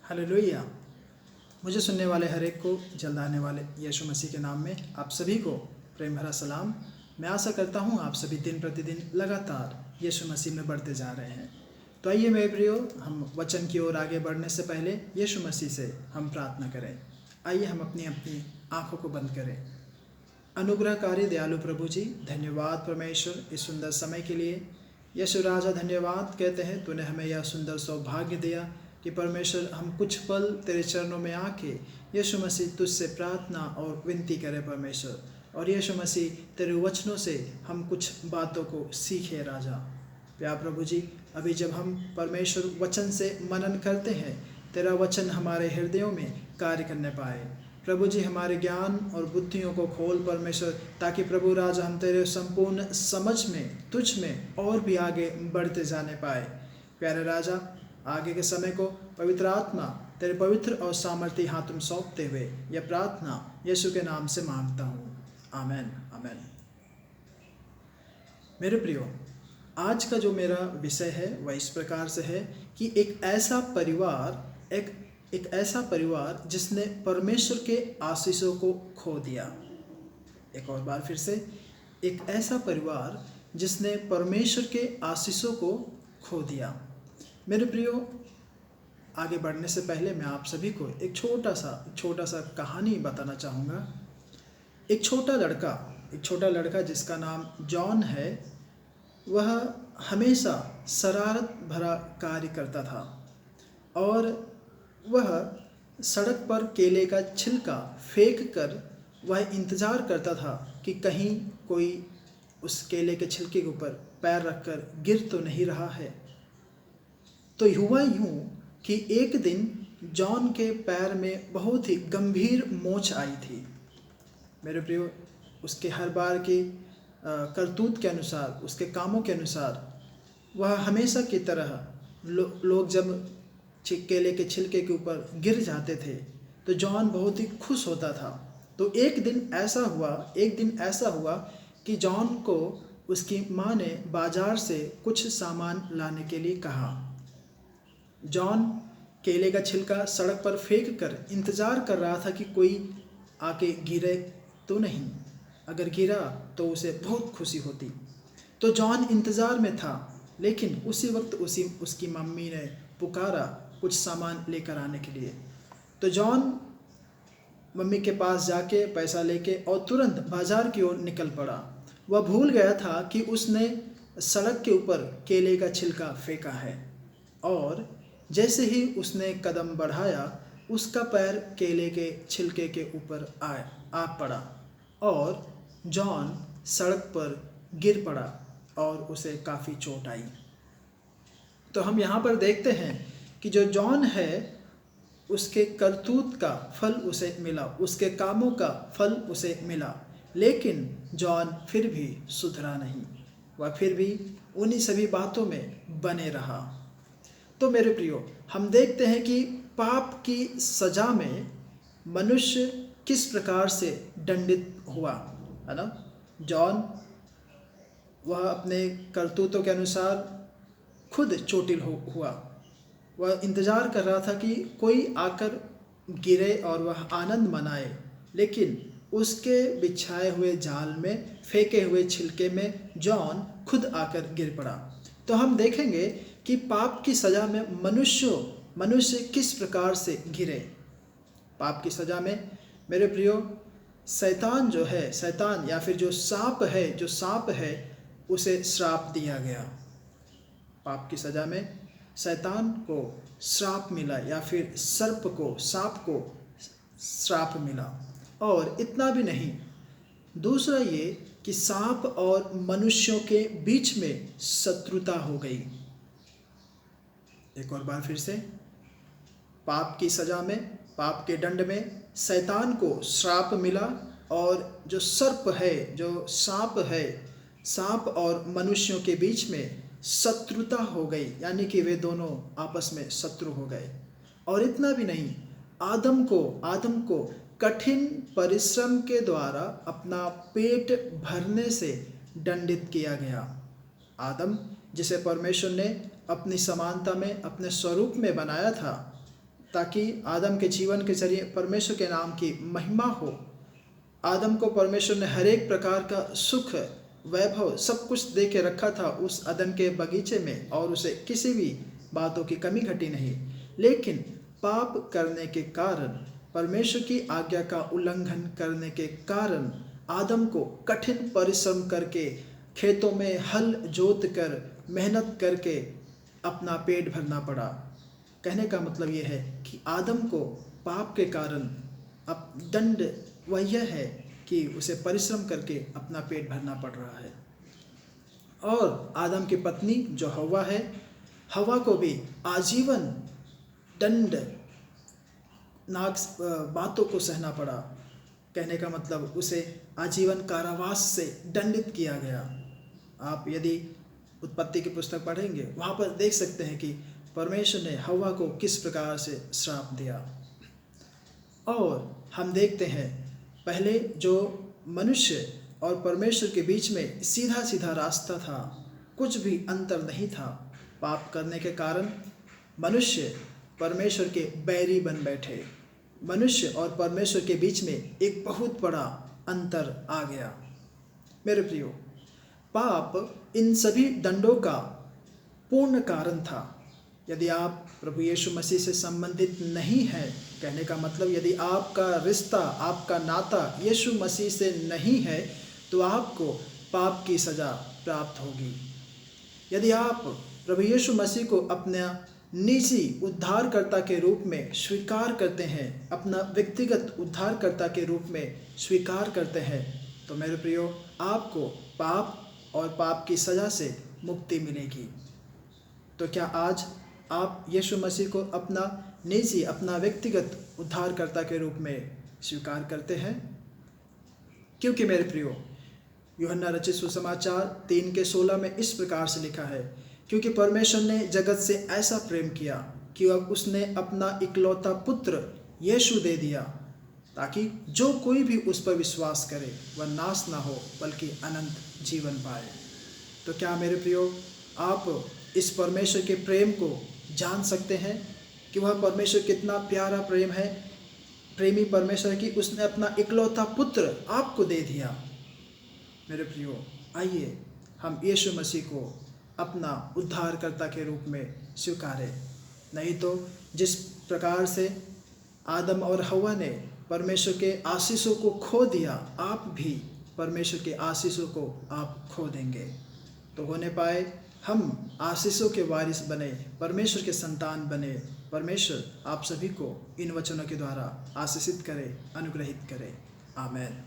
Hallelujah. मुझे सुनने वाले हर एक को जल्द आने वाले यीशु मसीह के नाम में आप सभी को प्रेम भरा सलाम। मैं आशा करता हूँ आप सभी दिन प्रतिदिन लगातार यीशु मसीह में बढ़ते जा रहे हैं। तो आइए मेरे प्रियो, हम वचन की ओर आगे बढ़ने से पहले यीशु मसीह से हम प्रार्थना करें। आइए हम अपनी अपनी आँखों को बंद करें। अनुग्रहकारी दयालु प्रभु जी, धन्यवाद परमेश्वर इस सुंदर समय के लिए। यीशु राजा धन्यवाद कहते हैं, तूने हमें यह सुंदर सौभाग्य दिया कि परमेश्वर हम कुछ पल तेरे चरणों में आके यीशु मसीह तुझसे प्रार्थना और विनती करें परमेश्वर। और यीशु मसीह तेरे वचनों से हम कुछ बातों को सीखे राजा। प्यार प्रभु जी, अभी जब हम परमेश्वर वचन से मनन करते हैं, तेरा वचन हमारे हृदयों में कार्य करने पाए। प्रभु जी, हमारे ज्ञान और बुद्धियों को खोल परमेश्वर, ताकि प्रभु राजा हम तेरे संपूर्ण समझ में, तुझ में और भी आगे बढ़ते जाने पाए। प्यारे राजा, आगे के समय को पवित्र आत्मा तेरे पवित्र और सामर्थी हाथ में सौंपते हुए यह प्रार्थना यीशु के नाम से मांगता हूँ, आमेन आमेन। मेरे प्रियो, आज का जो मेरा विषय है वह इस प्रकार से है कि एक ऐसा परिवार जिसने परमेश्वर के आशीषों को खो दिया। एक और बार फिर से, एक ऐसा परिवार जिसने परमेश्वर के आशीषों को खो दिया। मेरे प्रियो, आगे बढ़ने से पहले मैं आप सभी को एक छोटा सा कहानी बताना चाहूँगा। एक छोटा लड़का जिसका नाम जॉन है, वह हमेशा शरारत भरा कार्य करता था और वह सड़क पर केले का छिलका फेंक कर वह इंतज़ार करता था कि कहीं कोई उस केले के छिलके के ऊपर पैर रखकर गिर तो नहीं रहा है। तो हुआ यूँ कि एक दिन जॉन के पैर में बहुत ही गंभीर मोच आई थी। मेरे प्रियो, उसके हर बार की करतूत के अनुसार, उसके कामों के अनुसार, वह हमेशा की तरह लोग जब केले के छिलके के ऊपर गिर जाते थे तो जॉन बहुत ही खुश होता था। तो एक दिन ऐसा हुआ कि जॉन को उसकी माँ ने बाजार से कुछ सामान लाने के लिए कहा। जॉन केले का छिलका सड़क पर फेंक कर इंतज़ार कर रहा था कि कोई आके गिरे तो नहीं। अगर गिरा तो उसे बहुत खुशी होती। तो जॉन इंतज़ार में था, लेकिन उसी वक्त उसकी मम्मी ने पुकारा कुछ सामान लेकर आने के लिए। तो जॉन मम्मी के पास जाके पैसा लेके और तुरंत बाजार की ओर निकल पड़ा। वह भूल गया था कि उसने सड़क के ऊपर केले का छिलका फेंका है, और जैसे ही उसने कदम बढ़ाया, उसका पैर केले के छिलके के ऊपर आ पड़ा और जॉन सड़क पर गिर पड़ा और उसे काफ़ी चोट आई। तो हम यहाँ पर देखते हैं कि जो जॉन है, उसके करतूत का फल उसे मिला, उसके कामों का फल उसे मिला, लेकिन जॉन फिर भी सुधरा नहीं। वह फिर भी उन्हीं सभी बातों में बने रहा। तो मेरे प्रियो, हम देखते हैं कि पाप की सज़ा में मनुष्य किस प्रकार से दंडित हुआ, है ना। जॉन, वह अपने करतूतों के अनुसार खुद चोटिल हुआ। वह इंतज़ार कर रहा था कि कोई आकर गिरे और वह आनंद मनाए, लेकिन उसके बिछाए हुए जाल में, फेंके हुए छिलके में जॉन खुद आकर गिर पड़ा। तो हम देखेंगे कि पाप की सज़ा में मनुष्य किस प्रकार से गिरे। पाप की सज़ा में मेरे प्रियो, शैतान या फिर जो सांप है उसे श्राप दिया गया। पाप की सज़ा में शैतान को श्राप मिला, या फिर सांप को श्राप मिला। और इतना भी नहीं, दूसरा ये कि सांप और मनुष्यों के बीच में शत्रुता हो गई। एक और बार फिर से, पाप की सज़ा में, पाप के दंड में शैतान को श्राप मिला, और जो सांप और मनुष्यों के बीच में शत्रुता हो गई, यानी कि वे दोनों आपस में शत्रु हो गए। और इतना भी नहीं, आदम को कठिन परिश्रम के द्वारा अपना पेट भरने से दंडित किया गया। आदम, जिसे परमेश्वर ने अपनी समानता में, अपने स्वरूप में बनाया था, ताकि आदम के जीवन के जरिए परमेश्वर के नाम की महिमा हो। आदम को परमेश्वर ने हर एक प्रकार का सुख, वैभव, सब कुछ दे के रखा था उस अदन के बगीचे में, और उसे किसी भी बातों की कमी घटी नहीं। लेकिन पाप करने के कारण, परमेश्वर की आज्ञा का उल्लंघन करने के कारण आदम को कठिन परिश्रम करके, खेतों में हल जोत कर, मेहनत करके अपना पेट भरना पड़ा। कहने का मतलब ये है कि आदम को पाप के कारण अब दंड वह यह है कि उसे परिश्रम करके अपना पेट भरना पड़ रहा है। और आदम की पत्नी जो हव्वा है, हव्वा को भी आजीवन दंड बातों को सहना पड़ा। कहने का मतलब उसे आजीवन कारावास से दंडित किया गया। आप यदि उत्पत्ति की पुस्तक पढ़ेंगे, वहाँ पर देख सकते हैं कि परमेश्वर ने हव्वा को किस प्रकार से श्राप दिया। और हम देखते हैं पहले जो मनुष्य और परमेश्वर के बीच में सीधा सीधा रास्ता था, कुछ भी अंतर नहीं था। पाप करने के कारण मनुष्य परमेश्वर के बैरी बन बैठे। मनुष्य और परमेश्वर के बीच में एक बहुत बड़ा अंतर आ गया। मेरे प्रियो, पाप इन सभी दंडों का पूर्ण कारण था। यदि आप प्रभु यीशु मसीह से संबंधित नहीं हैं, कहने का मतलब यदि आपका रिश्ता, आपका नाता यीशु मसीह से नहीं है, तो आपको पाप की सज़ा प्राप्त होगी। यदि आप प्रभु यीशु मसीह को अपना निजी उद्धारकर्ता के रूप में स्वीकार करते हैं, अपना व्यक्तिगत उद्धारकर्ता के रूप में स्वीकार करते हैं, तो मेरे प्रियो, आपको पाप और पाप की सज़ा से मुक्ति मिलेगी। तो क्या आज आप यीशु मसीह को अपना निजी, अपना व्यक्तिगत उद्धारकर्ता के रूप में स्वीकार करते हैं? क्योंकि मेरे प्रियो, यूहन्ना रचित सुसमाचार 3:16 में इस प्रकार से लिखा है, क्योंकि परमेश्वर ने जगत से ऐसा प्रेम किया कि अब उसने अपना इकलौता पुत्र यीशु दे दिया, ताकि जो कोई भी उस पर विश्वास करे वह नाश ना हो बल्कि अनंत जीवन पाए। तो क्या मेरे प्रियो, आप इस परमेश्वर के प्रेम को जान सकते हैं कि वह परमेश्वर कितना प्यारा प्रेम है? प्रेमी परमेश्वर की उसने अपना इकलौता पुत्र आपको दे दिया। मेरे प्रियो, आइए हम यीशु मसीह को अपना उद्धारकर्ता के रूप में स्वीकारें। नहीं तो जिस प्रकार से आदम और हव्वा ने परमेश्वर के आशीषों को खो दिया, आप भी परमेश्वर के आशीषों को आप खो देंगे। तो होने पाए हम आशीषों के वारिस बने, परमेश्वर के संतान बने। परमेश्वर आप सभी को इन वचनों के द्वारा आशीषित करे, अनुग्रहित करे। आमीन।